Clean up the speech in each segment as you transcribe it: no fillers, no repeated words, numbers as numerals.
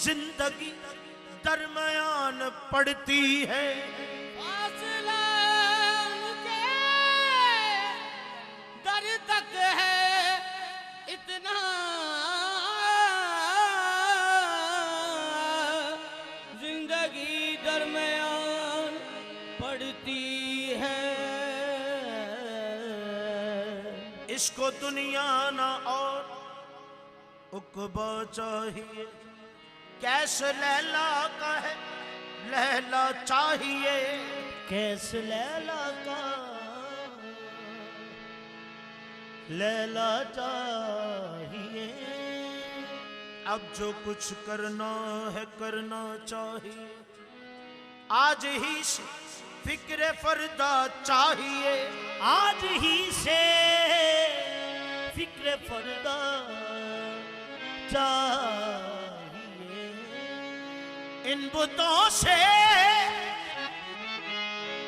जिंदगी दरमियान पड़ती है। फासला उनके दर तक है इतना, जिंदगी दरमियान पड़ती है। इसको दुनिया ना और उक़बा चाहिए, कैसे लैला का है लैला चाहिए, कैसे लैला का लैला चाहिए। अब जो कुछ करना है करना चाहिए, आज ही से फिक्र फरदा चाहिए, आज ही से फिक्र फरदा चाहिए। इन बुतों से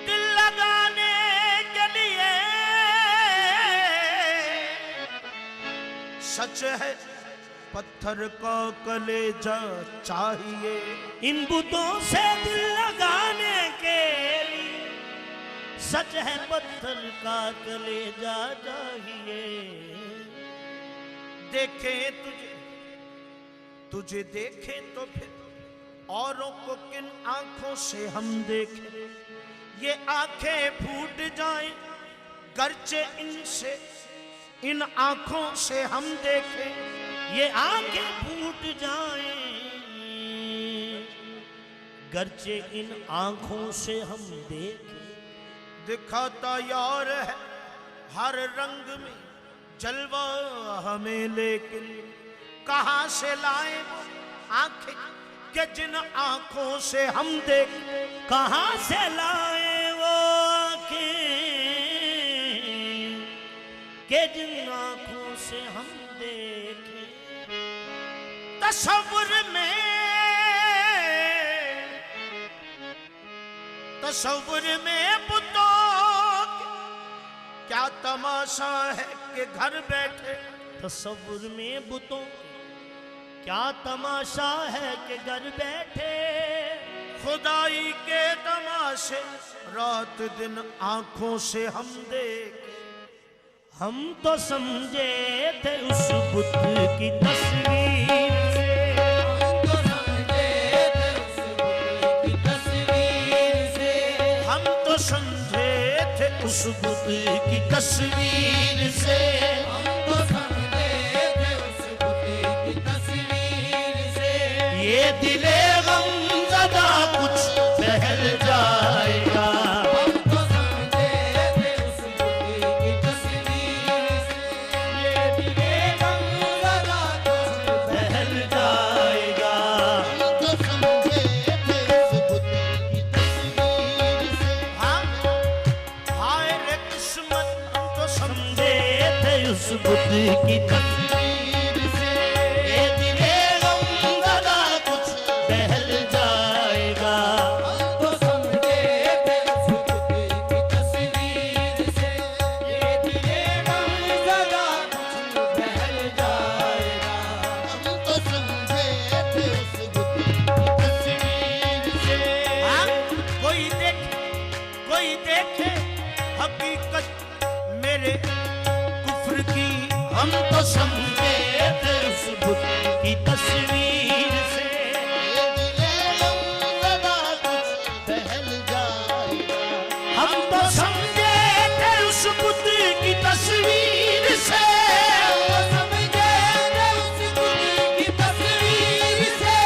दिल लगाने के लिए सच है पत्थर का कलेजा चाहिए। इन बुतों से दिल लगाने के लिए सच है पत्थर का कलेजा चाहिए। देखे तुझे देखे तो फिर औरों को किन आंखों से हम देखें, ये आंखें फूट जाएं गर्चे इनसे इन आंखों से हम देखें, ये आंखें फूट जाएं गर्चे इन आंखों से हम देखें। दिखाता यार है हर रंग में जलवा हमें, लेकिन कहां से लाए वो आंखें कि जिन आंखों से हम देखें, कहां से लाए वो आंखें कि जिन आंखों से हम देखें। तसव्वुर में बुतों क्या तमाशा है कि घर बैठे, तसव्वुर में बुतों क्या तमाशा है कि घर बैठे। खुदाई के तमाशे रात दिन आंखों से हम देखे। हम तो समझे थे उस बुत की तस्वीर से, हम तो समझे थे उस बुत की तस्वीर से, हम तो समझे थे उस बुत की तस्वीर से। ये दिले गमज़दा कुछ बहल जाएगा। हम तो समझे थे उस बुत की तस्वीर से, ये दिले गमज़दा कुछ बहल जाएगा। हम तो समझे थे उस बुत की तस्वीर से। हाँ, हाय रे किस्मत, हम तो समझे थे उस बुत की तस्वीर से, ये दिले गमज़दा कुछ बहल जाएगा। हम तो समझे थे उस बुत की तस्वीर से, ये दिले गमज़दा कुछ बहल जाएगा। हम तो समझे थे उस बुत की तस्वीर से। हाँ, कोई देखे हकीकत मेरे कुफ्र की, हम तो समझे थे उस बुत की तस्वीर से, ये दिले गमज़दा कुछ बहल जाएगा। हम तो समझे थे उस बुत की तस्वीर से, हम तो समझे थे उस बुत की तस्वीर से,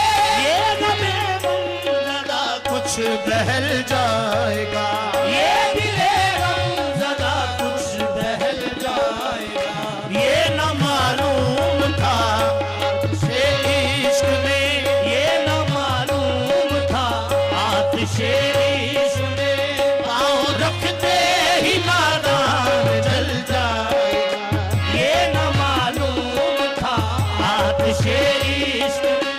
ये गमे गमज़दा कुछ बहल जाएगा। ये दिले गमज़दा कुछ बहल जाएगा। ये न मालूम था से इश्क में, ये न मालूम था आतिशे इश्क में, पाँव रखते ही नादान जल जाएगा। ये न मालूम था आतिशे इश्क में,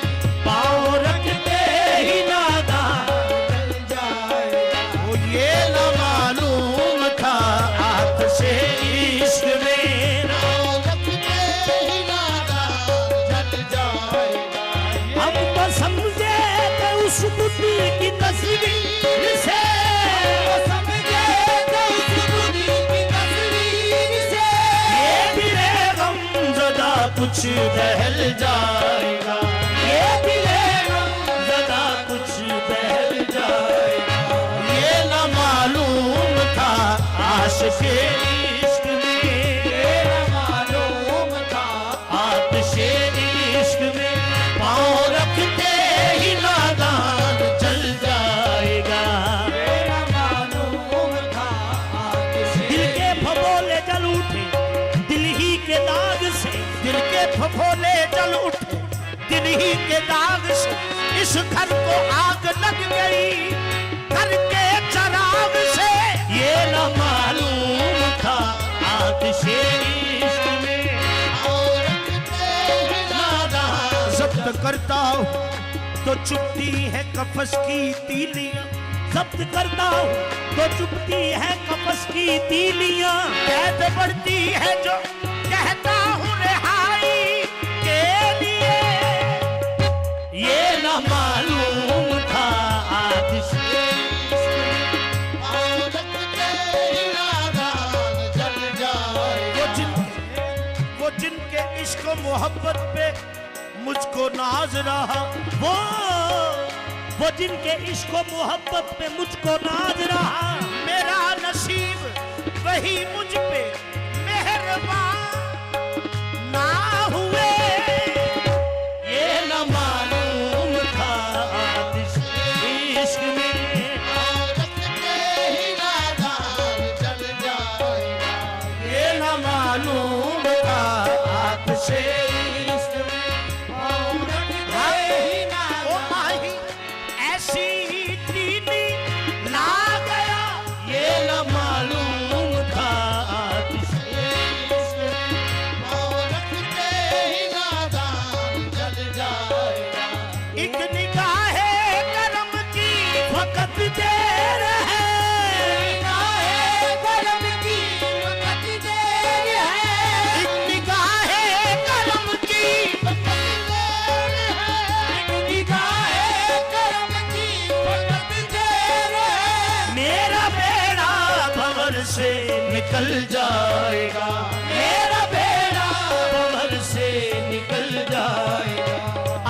पाँव रखते ही नादान जल जाएगा। वो ये बुद्धि की तस्वीर से, वो समझे तो उस बुद्धि की तस्वीर से, ये दिले गमज़दा कुछ बहल जाएगा, ये दिले गमज़दा कुछ बहल जाएगा। ये न मालूम था आशिक़े इश्क में, ये न मालूम था आतिशे इश्क में, पाँव रखते ही नादान चल जाएगा। ये न मालूम था आतिशे। दिल के फफोले जल उठे दिल ही के दाग से, दिल के फफोले जल उठे दिल ही के दाग से, इस घर को आग लग गई घर के चराग से। ये न मालूम था आतिशे इश्क में, जब्त करता हूँ तो चुपती है कफस की तीलियां, जब्त करता हूँ तो चुपती है कपस की तीलियां, कैद बढ़ती है जो कहता हूँ रिहाई के लिए। ये न मालूम था आतिशे वो जिनके इश्क मोहब्बत पे मुझको नाज रहा, वो जिनके इश्क मोहब्बत पे मुझको नाज रहा, मेरा नसीब वही मुझ पे मेहरबान ना हुए। ये न मालूम था आतिशे इश्क में, ये न मालूम था आतिशे इश्क में। ओ माही ऐसी तीली ला गया, ये न मालूम था आतिशे एक निगाहे करम की वक़्त देर है, एक निगाहे करम की मेरा बेड़ा भंवर से निकल जाएगा, मेरा बेड़ा भंवर से निकल जाएगा।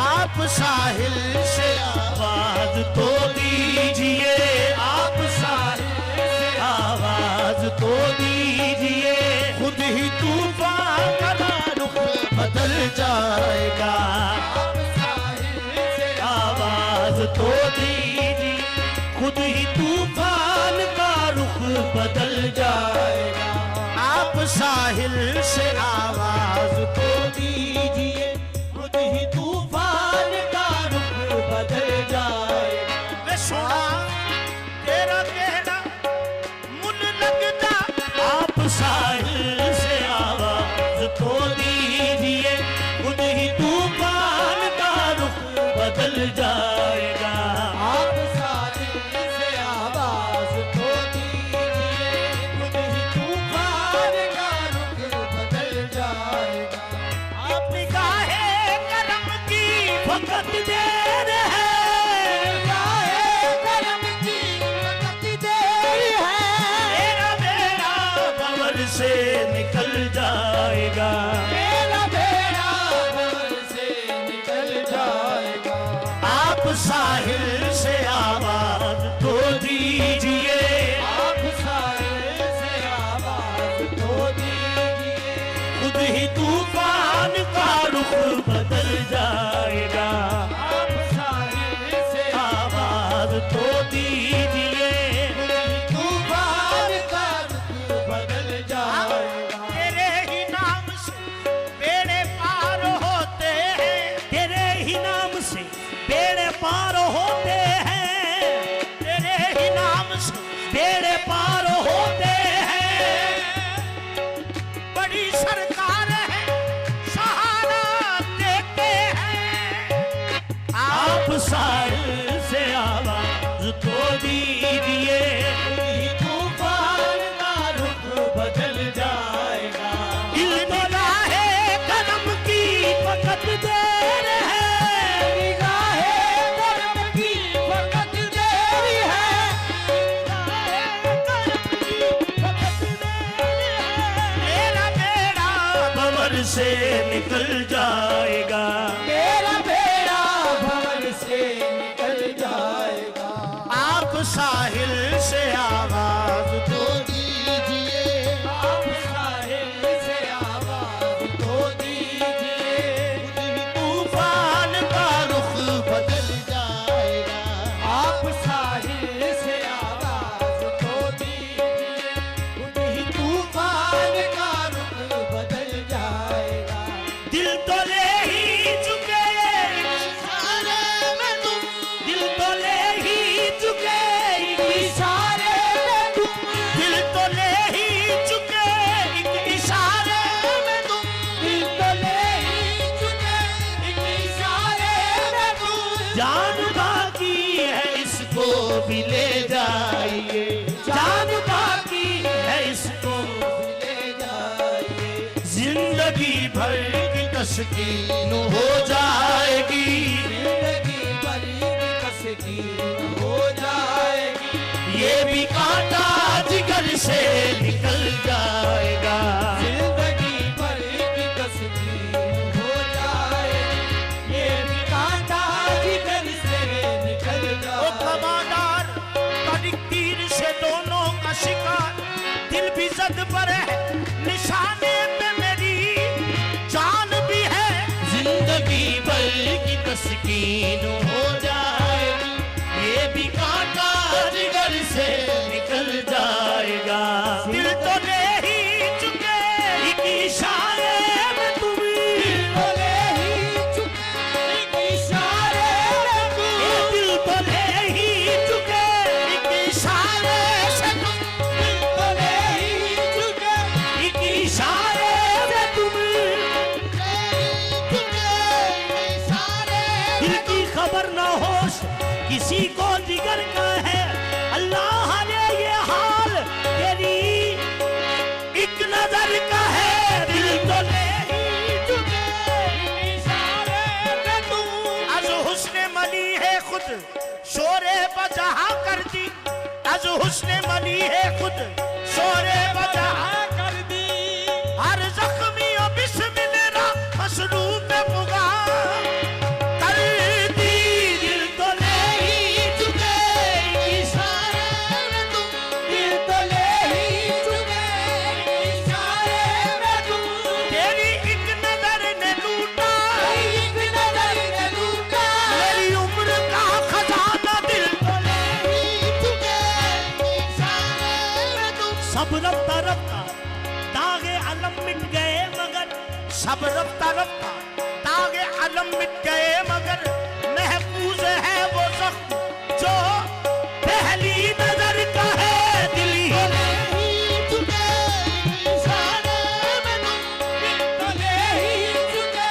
आप साहिल से आवाज तो दीजिए, आप साहिल से आवाज तो दीजिए, खुद ही तूफान का रुख बदल जाएगा। आवाज तो दीजिए, खुद ही तूफान का रुख बदल जाएगा। आप साहिल से आवाज तो दीजिए, खुद ही तूफान का रुख बदल जाएगा। वे सुना तेरा कहना मुन लगता, आप साहिल से आवाज तो दीजिए, खुद ही तूफान का रुख बदल जाएगा। आप साहिल से आवाज तो दीजिए, खुद ही तूफान का रुख बदल जाएगा। आप निगाहे करम की वक़्त देर है, मेरा बेड़ा भंवर से निकल जाएगा। आप साहिल से आवाज तो दीजिए, खुद ही तूफान का रुख बदल जाएगा। आवाज तो दीजिए, तेरे ही नाम से बेड़े पार होते हैं, तेरे ही नाम से बेड़े पार होते हैं, तेरे ही नाम से बेड़े पार होते हैं। बड़ी सरकार है सहारा देते हैं। आप साहिल से आवाज तो दीजिए, तूफान का रुख बदल जाएगा। निगाहे करम की वक़्त देर है, निगाहे करम की भंवर से निकल जाएगा। मेरा बेड़ा भंवर से निकल जाएगा। आप साहिल से आवाज तो दीजिए, आप साहिल से आवाज तो दीजिए। तूफान का रुख बदल जाएगा। आप साहिल से आवाज तो दीजिए, खुद ही तूफान का रुख बदल जाएगा। दिल तो ले ही चुके इशारे में तुम, दिल तो ले ही चुके इशारे में तुम, दिल तो ले ही चुके एक इशारे में तुम। दिल तो ले ही चुके एक इशारे में तुम। जान बाकी है इसको भी ले जाइए, जान बाकी है इसको ले जाइए। जिंदगी भर की तस्कीन हो जाएगी। जिंदगी भरी की तस्कीन हो जाएगी। ये भी कांटा जिगर से निकल जाएगा। जिंदगी भरी की तस्कीन हो जाएगी। ये भी कांटा जिगर से निकल ओ जाएगा। कमांडर कड़ी तीर से दोनों का शिकार, दिल भी जद पर है, निशाने पे मेरी जान भी है। जिंदगी भर की तस्कीन हो जाएगी। ये भी कांटा जिगर से निकल जाएगा। दिल तो ले ही चुके एक इशारे में तुम, तो ले ही चुके एक इशारे में तुम। ये दिल तो ले ही चुके एक इशारे से तुम। दिल तो ले ही चुके एक इशारे से तुम। दिल की खबर न होश किसी को जिगर का है। अल्लाह ने ये हाल तेरी एक नजर का है। दिल तो ले ही चुके इशारे में तुम। आज हुस्ने मनी है खुद शोरे बजहा कर दी। आज हुस्ने मनी है खुद शोरे बजहा कर दी। हर जख्मी और बिस्मिल्लाह मसरूफ पुगा कर दी। दिल तो ले ही चुके इशारे में तुम। दिल तो ले ही चुके इशारे में तुम। तेरी एक नजर ने लूटा एक नजर ने लूटा। मेरी उम्र का खजाना। दिल तो ले ही चुके इशारे में तुम। सब रफ्ता रफ्ता दागे अलम मिट गए मगर, सब रफ्ता रफ्ता तागे अलम मिट गए मगर महफूज है वो जख्म जो पहली नजर का है। दिल ही ले ही चुके इशारे में तुम। तो ले ही चुके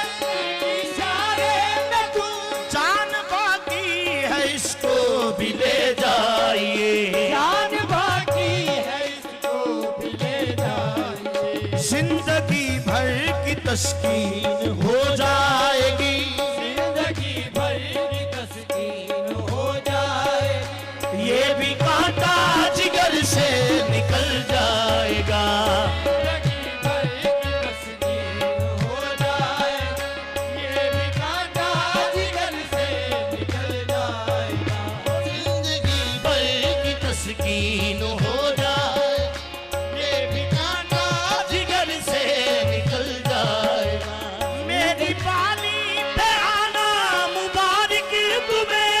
इशारे में तुम। जान बाकी है इसको भी ले जाइए। जान बाकी है इसको भी ले जाइए। जिंदगी भर की तस्कीन हो जाएगी। जिंदगी भर की तस्कीन हो जाएगी। ये भी कांटा जिगर से निकल जाएगा। जिंदगी भर की तस्कीन हो जाएगी। ये भी कांटा जिगर से निकल जाएगा। जिंदगी भर की तस्कीन हो जाए। ये भी कांटा जिगर से निकल जाएगा। मेरी बाली पे आना मुबारक तुम्हें।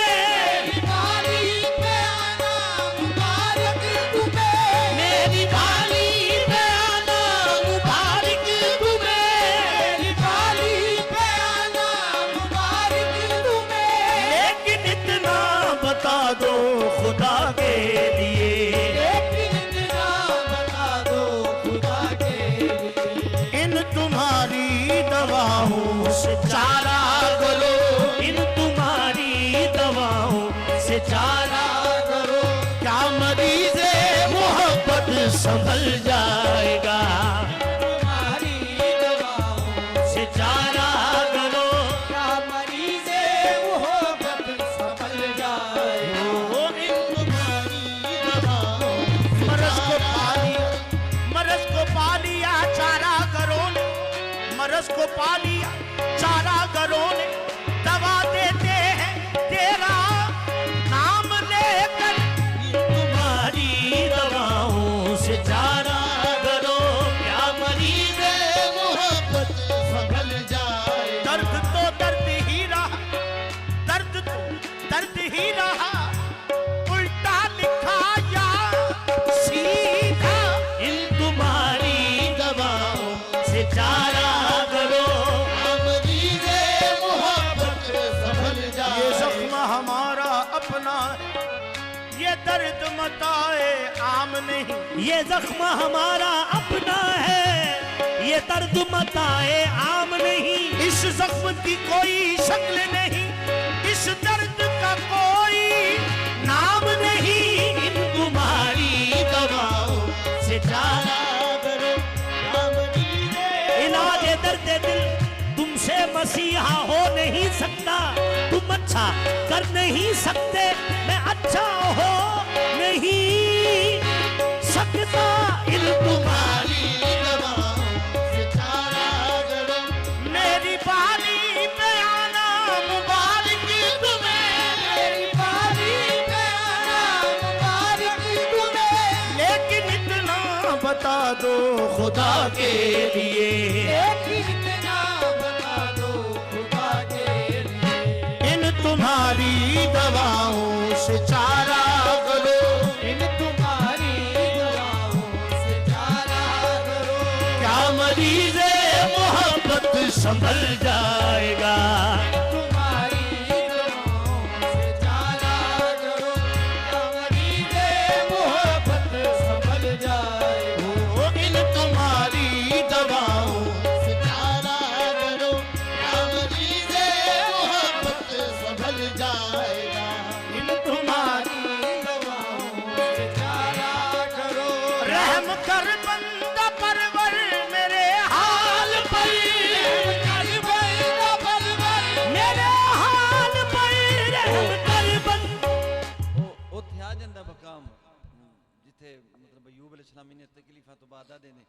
दिवाली पे आना मुबारक तुम्हें। मेरी बाली पे आना मुबारक तुम्हें। दिवाली पे आना मुबारक तुम्हें। लेकिन इतना बता दो खुदा के लिए, लेकिन इतना बता दो खुदा के लिए। इन तुम्हारी दवाओं से चारा करो। इन तुम्हारी दवाओं से चारा करो। क्या मरीज़े मोहब्बत संभल जाएगा। तुम्हारी दवाओं से चारा करो। क्या मरीज़े मोहब्बत संभल जाए। वो इन तुम्हारी दवाओं मरज को पा लिया चारा करो ने। उसको पा लिया। चारागरों ने दवा देते हैं तेरा नाम लेकर, तुम्हारी दवाओं से चारा करो, क्या मरीज है मोहब्बत संभल जाए। दर्द तो दर्द ही रहा, दर्द तो दर्द ही रहा, उल्टा लिखा या सीधा। इन तुम्हारी दवाओं से चारा करो, मरीज मोहब्बत संभल ये जाए। जख्म हमारा अपना है, ये दर्द मताए आम नहीं। ये जख्म हमारा अपना है, ये दर्द मताए आम नहीं। इस जख्म की कोई शक्ल नहीं, इस दर्द का कोई नाम नहीं। इन तुम्हारी दवाओं से चारा करो, क्या मरीज है। इलाज दर्द दिल तुमसे मसीहा हो नहीं सकता, तुम अच्छा कर नहीं सकते, मैं अच्छा हो नहीं सकता। इन तुम्हारी दवाओं से चारा करो, मेरी बाली पे आना मुबारक तुम्हें, मेरी बाली पे आना मुबारक तुम्हें। लेकिन इतना बता दो खुदा के लिए, लेकिन इतना बता दो खुदा के लिए। इन तुम्हारी दवाओं से चारा करो, इन तुम्हारी दवाओं से चारा करो, क्या मरीज है मोहब्बत संभल जाएगा। तुम्हारी दवाओं से चारा करो, क्या मरीज मोहब्बत संभल जाए। ओ इन तुम्हारी दवाओं से चारा करो, क्या मरीज मोहब्बत संभल जाएगा। इन तुम्हारी दवाओं से चारा करो, रहम कर बंदा परवर मेरे हाल पर, रहम कर बंदा परवर मेरे हाल पर, रहम कर बंदा। ਉਹ ਉੱਥੇ ਆ ਜਾਂਦਾ ਮਕਾਮ ਜਿੱਥੇ ਮਤਲਬ ਅਯੂਬ ਅਲੈਹਿਸਲਾਮ ਨੇ ਤਕਲੀਫਾਂ ਤੋਂ ਬਾਅਦ ਆਦੇ ਨੇ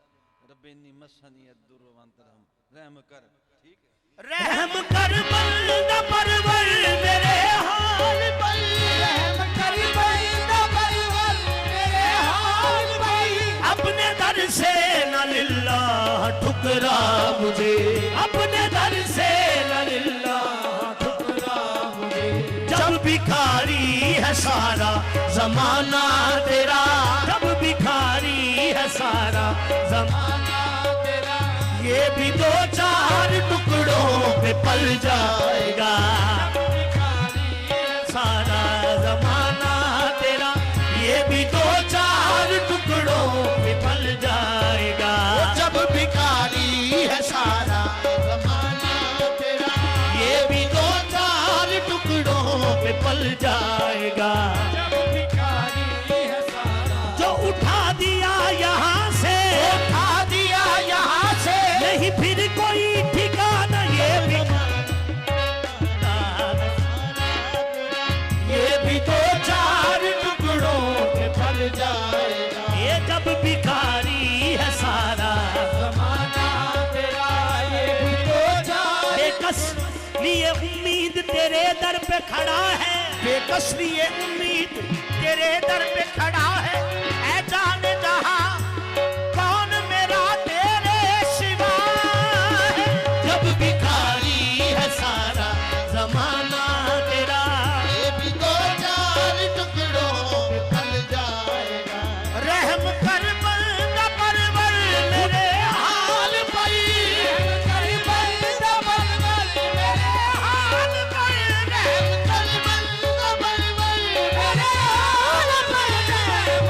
ਰੱਬੇ ਨੀ ਮਸਨੀ ਅਦੁਰ ਵੰਤਰਹਮ ਰਹਿਮ ਕਰ। ਠੀਕ ਹੈ रहम कर बंदा परवर मेरे हाल पर, रहम कर बंदा परवर मेरे हाल पर। अपने दर से न लिल्लाह ठुकरा मुझे, अपने दर से न लिल्लाह ठुकरा मुझे। जब भिखारी है सारा जमाना तेरा, जब भिखारी है सारा जमाना तेरा, ये भी दो चार टुकड़ों पे पल जाएगा। जब भिखारी है सारा जमाना तेरा, ये भी दो चार टुकड़ों पे पल जाएगा। जब भिखारी है सारा जमाना तेरा, ये भी दो चार टुकड़ों पे पल जाएगा। जब भिखारी है सारा, जो उठा दिया यहाँ से, उठा दिया यहाँ से, नहीं फिर कोई ठिकाना। ये भी दो चार टुकड़ों पे पल जाएगा। ये जब भिखारी है सारा जमाना तेरा, ये भी दो चार। बेकस लिए उम्मीद तेरे दर पे खड़ा है, बेकस लिए उम्मीद तेरे दर पे खड़ा है। ऐ जाने जहां कौन मेरा तेरे सिवा है। जब भिखारी है सारा जमाना तेरा, ये भी दो चार टुकड़ों पे पल जाएगा। रहम कर बंदा परवर मेरे हाल पर, रहम कर बंदा परवर मेरे हाल पर, रहम कर बंदा परवर मेरे हाल पर, रहम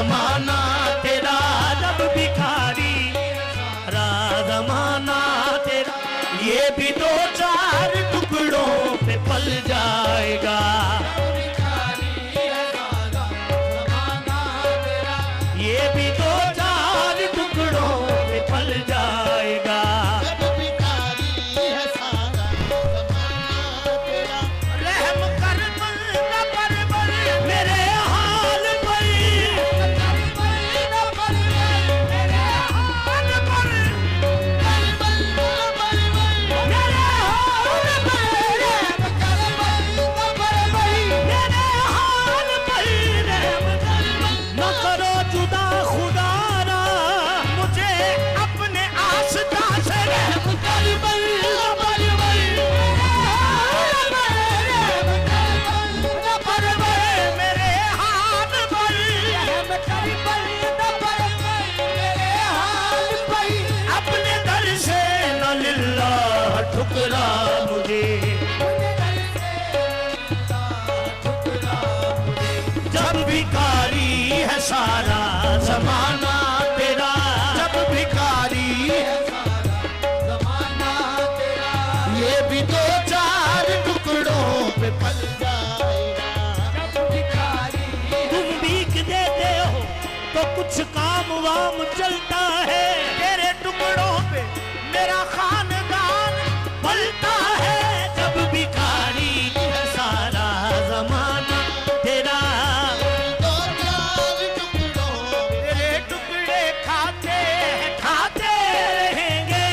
जमाना तेरा, जब भिखारी सारा जमाना तेरा, ये भी दो चार टुकड़ों पे पल जाएगा। ये भी दो चार टुकड़ों पे पल जाएगा। रहम कर बंदा पर मेरे हाल पर, मेरे हाल पर, मेरे हाल पर, मेरे हाल पर रहम कर। न करो जुदा खुदारा मुझे अपने आस्था से रहम कर मेरे हाथ पर अपने दर से न लिल्ला ठुकरा मुझे। जब भिखारी है सारा जमाना तेरा, जब भिखारी ये भी दो चार टुकड़ों पे पल जाएगा। तुम भीख देते हो तो कुछ काम वाम चलता है, तेरे टुकड़ों पे मेरा खानदान पलता है। जब भिखारी है सारा जमाना तेरा, दो चार टुकड़ों तेरे टुकड़े खाते हैं खाते रहेंगे।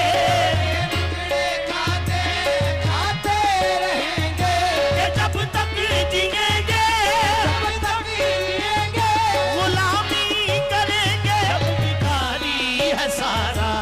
खाते रहेंगे ये जब तक जिएंगे गुलामी करेंगे। जब भिखारी है सारा,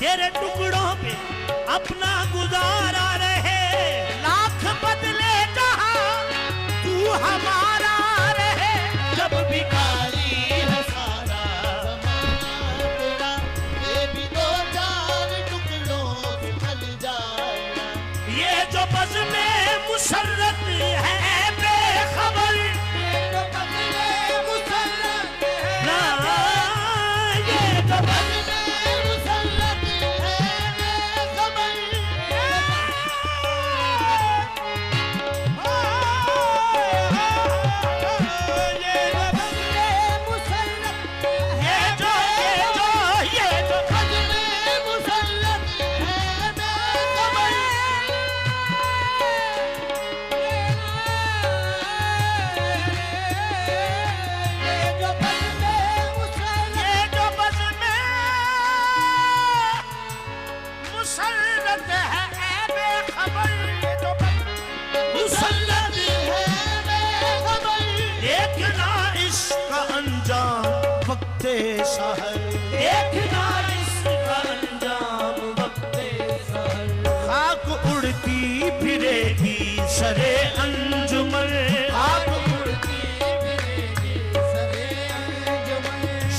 तेरे टुकड़ों पे अपना गुजारा रहे, लाख बदले जहां तू हमारा रहे। जब भिखारी है सारा ज़माना तेरा, ये भी दो चार टुकड़ों से ढल जाएगा। ये जो बज़ में मुसर्रत है बेखबर, ये तो बदले मुसल्लत है, ना ये जो बज़ मुसल्लत है बेखबर। ये जो बदले मुसल्लत है बेखबर। ये जो बज़ में मुसर्रत है ऐ बेखबर। ये जो मुसल्लत है बेखबर। देखना इसका अंजाम वक्ते सहर, देखना इसका अंजाम वक्ते सहर। खाक उड़ती फिरेगी सरे अंजुमन, खाक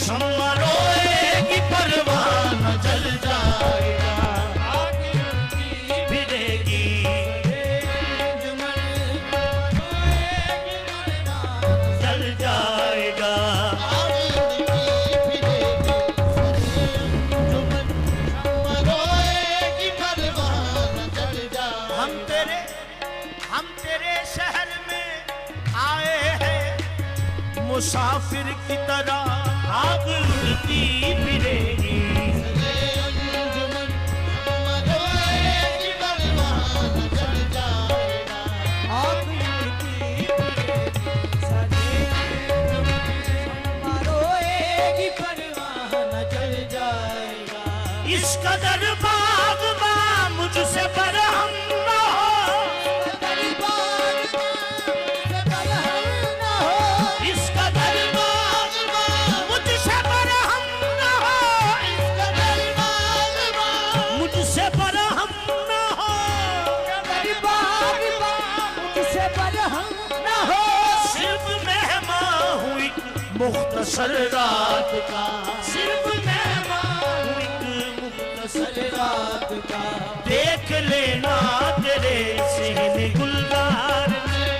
शम्मा रोएगी परवान जल जाएगा, फिरेगी जल जाएगा। हम तेरे शहर में आए हैं मुसाफिर की तरह। आग उड़ती फिरेगी इस कदर बाग़बा मुझसे बरहम न हो, इस कदर बाग़बा मुझसे बरहम न हो, मुझसे बरहम न हो। सिर्फ मेहमान हूँ एक मुख्तसर रात का, सिर्फ मेहमान हूँ एक मुख्तसर रात का। देख लेना तेरे सहने गुलजार में,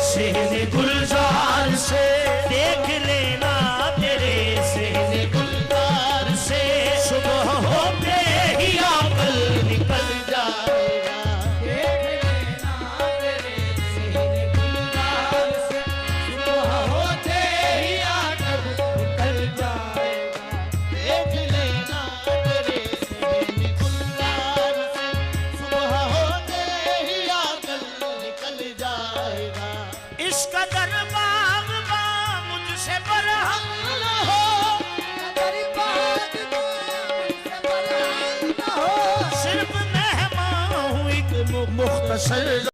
सहने गुलजार से देख लेना तेरे सहने गुलजार से। सुबह होते ही आकल निकल जाएगा, इस कदर बाग़बा मुझसे बरहम न हो। सिर्फ मेहमान हूँ एक मुख्तसर